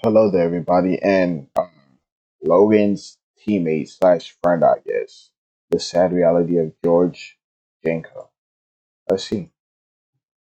Hello there, everybody, and Logan's teammate slash friend, I guess. The sad reality of George Janko. Let's see.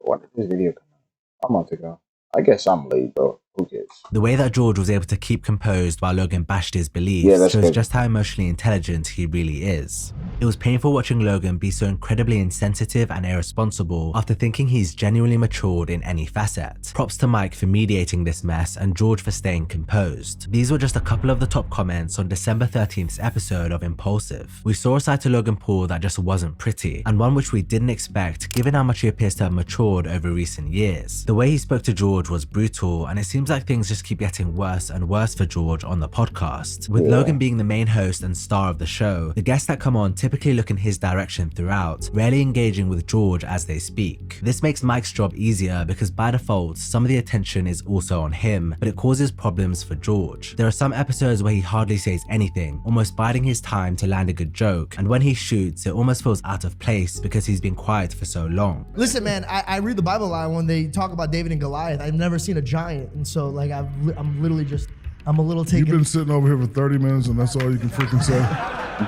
When did this video come out? A month ago. I guess I'm late, though. Who cares? The way that George was able to keep composed while Logan bashed his beliefs shows good. just how emotionally intelligent he really is. It was painful watching Logan be so incredibly insensitive and irresponsible after thinking he's genuinely matured in any facet. Props to Mike for mediating this mess and George for staying composed. These were just a couple of the top comments on December 13th's episode of Impulsive. We saw a side to Logan Paul that just wasn't pretty, and one which we didn't expect given how much he appears to have matured over recent years. The way he spoke to George was brutal, and it seems like things just keep getting worse and worse for George on the podcast. With Logan being the main host and star of the show, the guests that come on typically look in his direction throughout, rarely engaging with George as they speak. This makes Mike's job easier because by default, some of the attention is also on him, but it causes problems for George. There are some episodes where he hardly says anything, almost biding his time to land a good joke, and when he shoots, it almost feels out of place because he's been quiet for so long. Listen, man, I read the Bible a lot when they talk about David and Goliath. I've never seen a giant, and so like I'm literally just, I'm a little taken. You've been sitting over here for 30 minutes and that's all you can freaking say?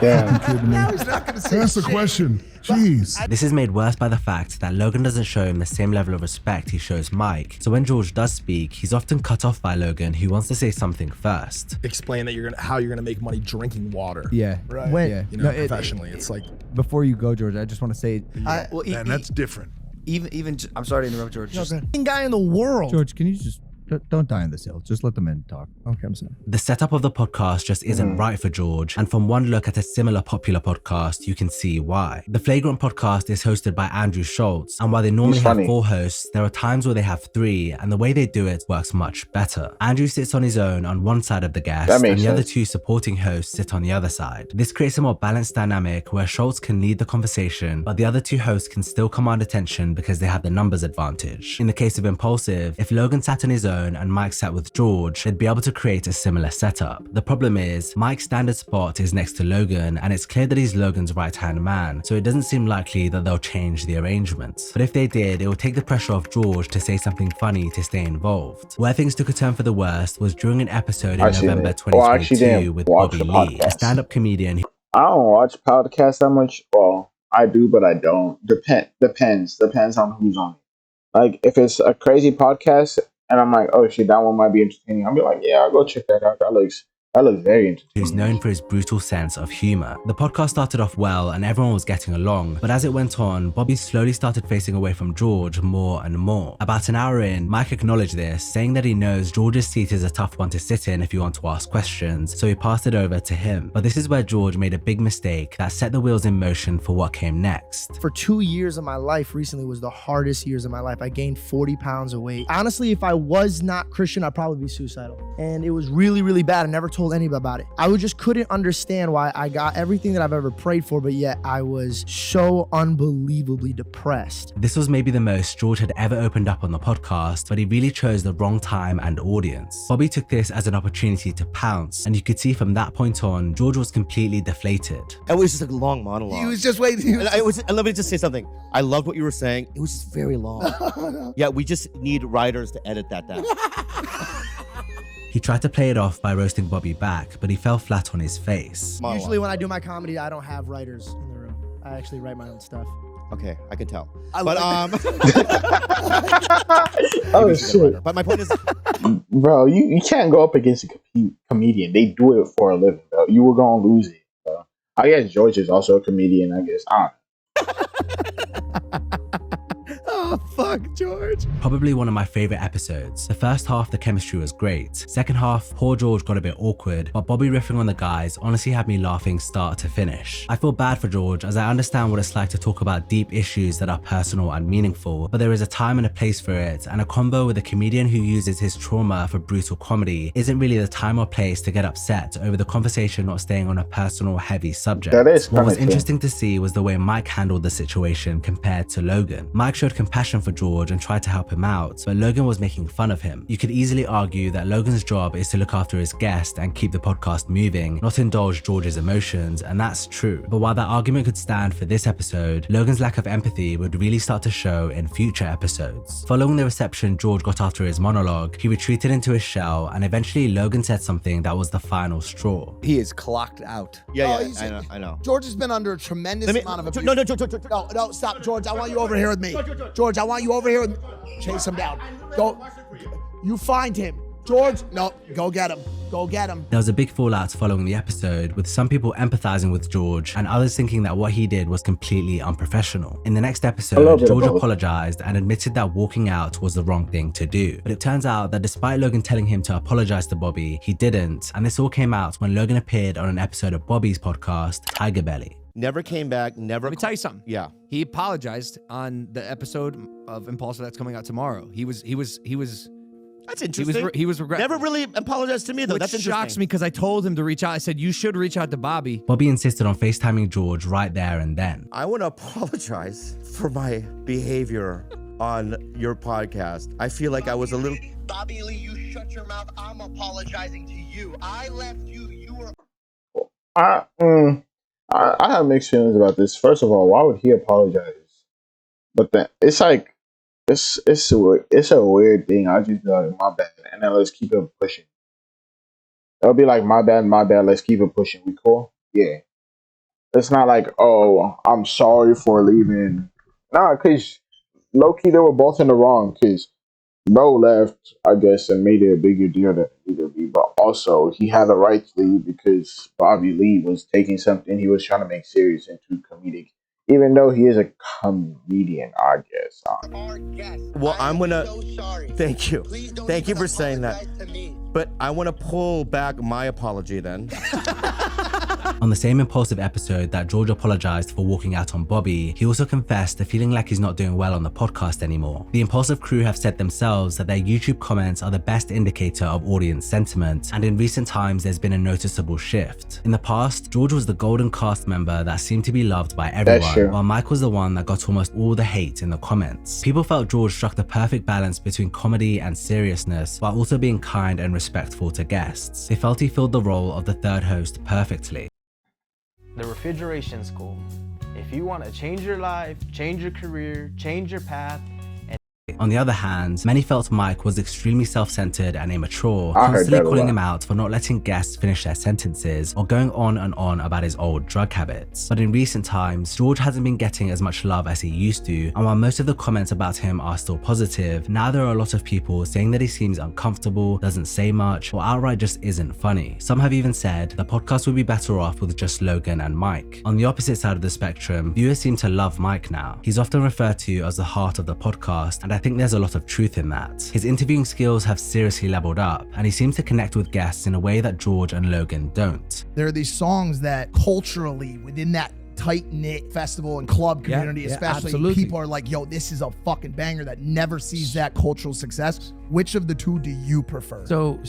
Damn. Kidding me? Now he's not gonna say That's the shit. question. Jeez. This is made worse by the fact that Logan doesn't show him the same level of respect he shows Mike, so when George does speak, he's often cut off by Logan, who wants to say something first. Explain that how you're gonna make money drinking water. Yeah. Right. When- Yeah. You know, professionally, it's like Before you go, George, I just want to say, Man, that's different. Even I'm sorry to interrupt, George. Just, guy in the world. George, can you just don't die on this hill? Just let the men talk. Okay, I'm sorry. The setup of the podcast just isn't right for George, and from one look at a similar popular podcast, you can see why. The Flagrant podcast is hosted by Andrew Schultz, and while they normally have 4 hosts, there are times where they have 3, and the way they do it works much better. Andrew sits on his own on one side of the guest, and the other 2 supporting hosts sit on the other side. This creates a more balanced dynamic where Schultz can lead the conversation, but the other 2 hosts can still command attention because they have the numbers advantage. In the case of Impulsive, if Logan sat on his own and Mike sat with George, they'd be able to create a similar setup. The problem is, Mike's standard spot is next to Logan, and it's clear that he's Logan's right-hand man, so it doesn't seem likely that they'll change the arrangement. But if they did, it would take the pressure off George to say something funny to stay involved. Where things took a turn for the worst was during an episode in November 2022 with Bobby Lee, a stand-up comedian who I don't watch podcasts that much. Well, I do, but I don't. Depends on who's on it. Like, if it's a crazy podcast, and I'm like, oh shit, that one might be entertaining, I'll be like, yeah, I'll go check that out. That looks very entertaining. who's known for his brutal sense of humor. The podcast started off well and everyone was getting along, but as it went on, Bobby slowly started facing away from George more and more. About an hour in, Mike acknowledged this, saying that he knows George's seat is a tough one to sit in if you want to ask questions, so he passed it over to him. But this is where George made a big mistake that set the wheels in motion for what came next. For 2 years of my life recently was the hardest years of my life. I gained 40 pounds of weight. Honestly, if I was not Christian, I'd probably be suicidal. And it was really, really bad. I never told anybody about it. I just couldn't understand why I got everything that I've ever prayed for, but yet I was so unbelievably depressed. This was maybe the most George had ever opened up on the podcast, but he really chose the wrong time and audience. Bobby took this as an opportunity to pounce, and you could see from that point on, George was completely deflated. it was just a long monologue. He was just waiting. And let me just say something. I loved what you were saying. It was just very long. Yeah, we just need writers to edit that down. He tried to play it off by roasting Bobby back, but he fell flat on his face. Usually when I do my comedy, I don't have writers in the room. I actually write my own stuff. Okay, I can tell. Oh shit. But my point is, Bro, you can't go up against a comedian. They do it for a living, bro. You were gonna lose it, bro. I guess George is also a comedian, I guess. I don't know. Oh, fuck, George. Probably one of my favorite episodes. The first half, the chemistry was great. Second half, poor George got a bit awkward, but Bobby riffing on the guys honestly had me laughing start to finish. I feel bad for George as I understand what it's like to talk about deep issues that are personal and meaningful, but there is a time and a place for it, and a combo with a comedian who uses his trauma for brutal comedy isn't really the time or place to get upset over the conversation not staying on a personal, heavy subject. That is what was kinda interesting to see was the way Mike handled the situation compared to Logan. Mike showed compassion for George and tried to help him out, but Logan was making fun of him. You could easily argue that Logan's job is to look after his guest and keep the podcast moving, not indulge George's emotions, and that's true. But while that argument could stand for this episode, Logan's lack of empathy would really start to show in future episodes. Following the reception George got after his monologue, he retreated into his shell, and eventually Logan said something that was the final straw. He is clocked out. I know. George has been under a tremendous amount of abuse. No, No, stop, George. I want you over here with me. George, I want you over here with me. Chase him down. Go. You find him. George, no, go get him. Go get him. There was a big fallout following the episode, with some people empathizing with George and others thinking that what he did was completely unprofessional. In the next episode, George apologized and admitted that walking out was the wrong thing to do. But it turns out that despite Logan telling him to apologize to Bobby, he didn't, and this all came out when Logan appeared on an episode of Bobby's podcast, Tiger Belly. Never came back, never. Let me tell you something. Yeah. He apologized on the episode of Impulsive that's coming out tomorrow. He was That's interesting. He was regretful. Never really apologized to me, though. Which That's interesting. shocks me because I told him to reach out. I said, you should reach out to Bobby. Bobby insisted on FaceTiming George right there and then. I want to apologize for my behavior on your podcast. I feel like I was a little... Bobby Lee, you shut your mouth. I'm apologizing to you. I left you. You were... I have mixed feelings about this. First of all, why would he apologize? But then it's like it's a weird thing. I just be like, my bad, and then let's keep it pushing. It'll be like, my bad, let's keep it pushing. We cool? Yeah. It's not like, oh, I'm sorry for leaving. Nah, cause low key they were both in the wrong. Cause Bro left, I guess, and made it a bigger deal than it needed to be. But also, he had the right to leave because Bobby Lee was taking something he was trying to make serious into comedic. Even though he is a comedian, I guess. Well, I'm gonna... Thank you. Thank you for saying that. But I want to pull back my apology then. On the same impulsive episode that George apologized for walking out on Bobby, he also confessed to feeling like he's not doing well on the podcast anymore. The Impulsive crew have said themselves that their YouTube comments are the best indicator of audience sentiment, and in recent times there's been a noticeable shift. In the past, George was the golden cast member that seemed to be loved by everyone, while Mike was the one that got almost all the hate in the comments. People felt George struck the perfect balance between comedy and seriousness, while also being kind and respectful to guests. They felt he filled the role of the third host perfectly. The refrigeration school. If you want to change your life, change your career, change your path. On the other hand, many felt Mike was extremely self-centered and immature, constantly calling him out for not letting guests finish their sentences or going on and on about his old drug habits. But in recent times, George hasn't been getting as much love as he used to, and while most of the comments about him are still positive, now there are a lot of people saying that he seems uncomfortable, doesn't say much, or outright just isn't funny. Some have even said the podcast would be better off with just Logan and Mike. On the opposite side of the spectrum, viewers seem to love Mike now. He's often referred to as the heart of the podcast, and I think there's a lot of truth in that. His interviewing skills have seriously leveled up, and he seems to connect with guests in a way that George and Logan don't. There are these songs that culturally, within that tight-knit festival and club community especially, people are like, yo, this is a fucking banger that never sees that cultural success. Which of the two do you prefer? So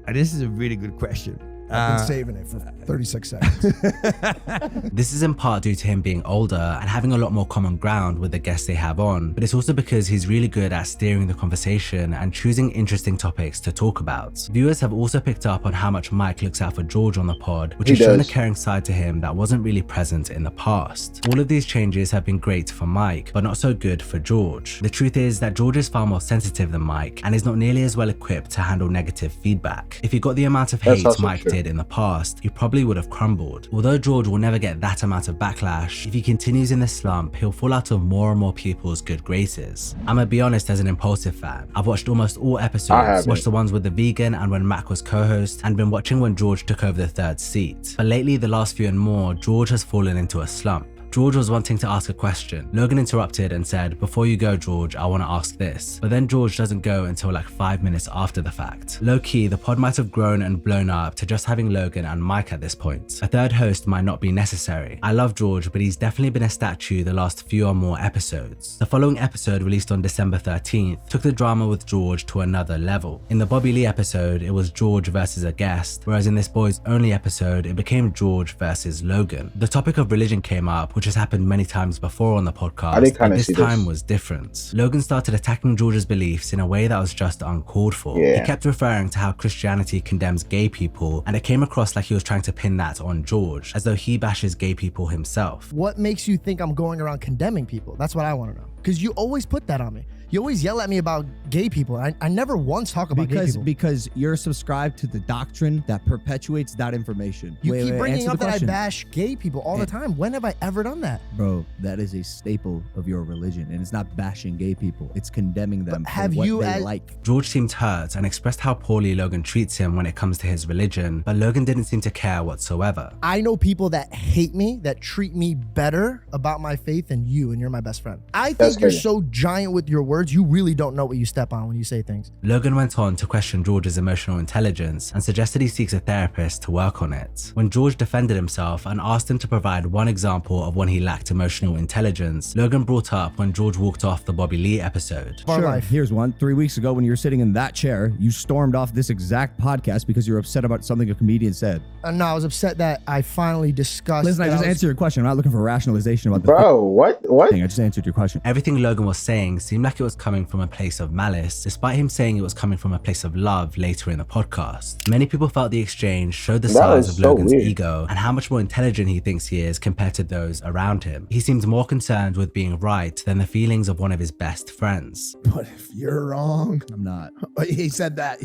this is a really good question. I've been saving it for 36 seconds. This is in part due to him being older and having a lot more common ground with the guests they have on, but it's also because he's really good at steering the conversation and choosing interesting topics to talk about. Viewers have also picked up on how much Mike looks out for George on the pod, which has shown a caring side to him that wasn't really present in the past. All of these changes have been great for Mike, but not so good for George. The truth is that George is far more sensitive than Mike and is not nearly as well equipped to handle negative feedback. If he got the amount of hate Mike did in the past, he probably would have crumbled. Although George will never get that amount of backlash, if he continues in this slump, he'll fall out of more and more people's good graces. I'm gonna be honest, as an Impulsive fan, I've watched almost all episodes, watched the ones with the vegan and when Mac was co-host, and been watching when George took over the third seat. But lately, the last few and more, George has fallen into a slump. George was wanting to ask a question. Logan interrupted and said, "Before you go, George, I want to ask this." But then George doesn't go until like 5 minutes after the fact. Low-key, the pod might have grown and blown up to just having Logan and Mike at this point. A third host might not be necessary. I love George, but he's definitely been a statue the last few or more episodes. The following episode, released on December 13th, took the drama with George to another level. In the Bobby Lee episode, it was George versus a guest, whereas in this Boys Only episode, it became George versus Logan. The topic of religion came up, which which has happened many times before on the podcast, I did kind but of this see time this. was different. Logan started attacking George's beliefs in a way that was just uncalled for. Yeah. He kept referring to how Christianity condemns gay people, and it came across like he was trying to pin that on George, as though he bashes gay people himself. What makes you think I'm going around condemning people? That's what I want to know. Because you always put that on me. You always yell at me about gay people. I never once talk about gay people. Because you're subscribed to the doctrine that perpetuates that information. You keep bringing answer up the that I question. bash gay people all the time. When have I ever done that? Bro, that is a staple of your religion, and it's not bashing gay people. It's condemning them for what they like. George seemed hurt and expressed how poorly Logan treats him when it comes to his religion, but Logan didn't seem to care whatsoever. I know people that hate me, that treat me better about my faith than you, and you're my best friend. I think you're so giant with your words, you really don't know what you step on when you say things. Logan went on to question George's emotional intelligence and suggested he seeks a therapist to work on it. When George defended himself and asked him to provide one example of when he lacked emotional intelligence, Logan brought up when George walked off the Bobby Lee episode. Sure, here's one. 3 weeks ago when you were sitting in that chair, you stormed off this exact podcast because you were upset about something a comedian said. No, I was upset that I finally discussed. Listen, I just answered your question. I'm not looking for rationalization about the thing. I just answered your question. Everything Logan was saying seemed like it was coming from a place of malice, despite him saying it was coming from a place of love later in the podcast. Many people felt the exchange showed the size of Logan's ego and how much more intelligent he thinks he is compared to those around him. He seemed more concerned with being right than the feelings of one of his best friends. But if you're wrong, I'm not. He said that.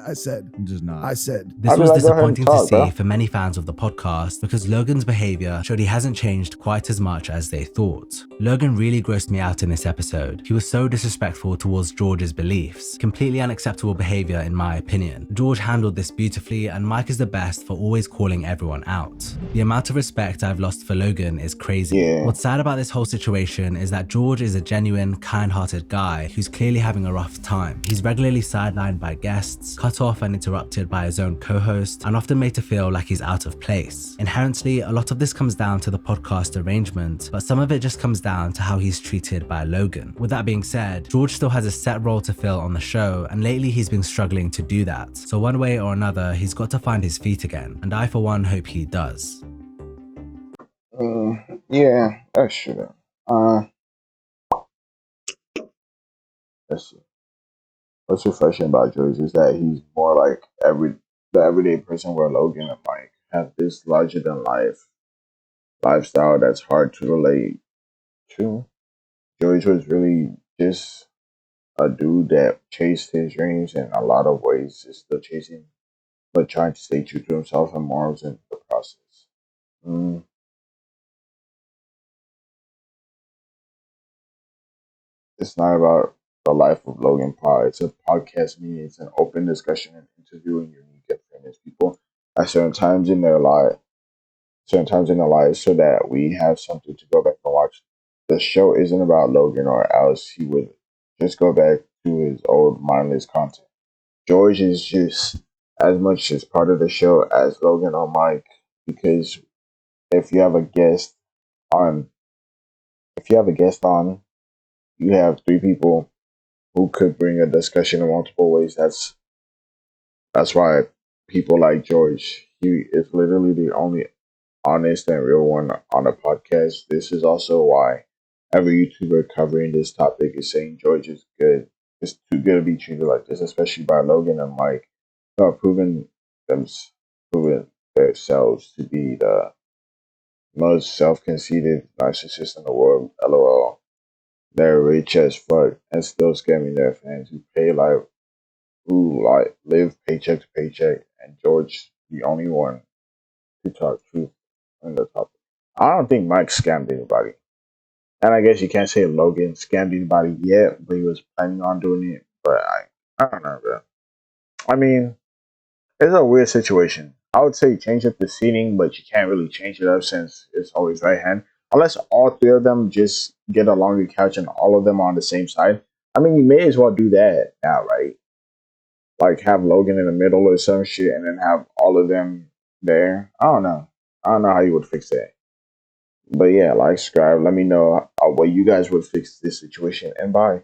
I said. I'm just not. I said. This was disappointing to see for many fans of the podcast because Logan's behavior showed he hasn't changed quite as much as they thought. Logan really grossed me out in this episode. He was so disrespectful towards George's beliefs. Completely unacceptable behavior in my opinion. George handled this beautifully and Mike is the best for always calling everyone out. The amount of respect I've lost for Logan is crazy. Yeah. What's sad about this whole situation is that George is a genuine, kind-hearted guy who's clearly having a rough time. He's regularly sidelined by guests, cut off and interrupted by his own co-host, and often made to feel like he's out of place. Inherently, a lot of this comes down to the podcast arrangement, but some of it just comes down to how he's treated by Logan. With that being said, George still has a set role to fill on the show, and lately he's been struggling to do that. So one way or another, he's got to find his feet again, and I for one hope he does. Yeah, that's true. Let's see. What's refreshing about George is that he's more like the everyday person where Logan and Mike have this larger than life lifestyle that's hard to relate to. George was really just a dude that chased his dreams in a lot of ways, is still chasing, but trying to stay true to himself and morals in the process. It's not about the life of Logan Paul. It's a podcast meeting. It's an open discussion and interviewing unique and famous people at certain times in their lives, so that we have something to go back and watch. The show isn't about Logan, or else he would just go back to his old mindless content. George is just as much as part of the show as Logan or Mike, because if you have a guest on, you have three people who could bring a discussion in multiple ways. That's why people like George. He is literally the only honest and real one on a podcast. This is also why every YouTuber covering this topic is saying George is good. It's too good to be treated like this, especially by Logan and Mike, who are proving themselves to be the most self-conceited narcissist in the world. LOL. They're rich as fuck and still scamming their fans who live paycheck to paycheck, and George the only one to talk truth on the topic. I don't think Mike scammed anybody. And I guess you can't say Logan scammed anybody yet, but he was planning on doing it. But I don't know, bro. I mean, it's a weird situation. I would say change up the seating, but you can't really change it up since it's always right hand. Unless all three of them just get a longer couch and all of them are on the same side. I mean, you may as well do that now, right? Like have Logan in the middle or some shit and then have all of them there. I don't know how you would fix that. But yeah, like, subscribe. Let me know what you guys would fix this situation. And bye.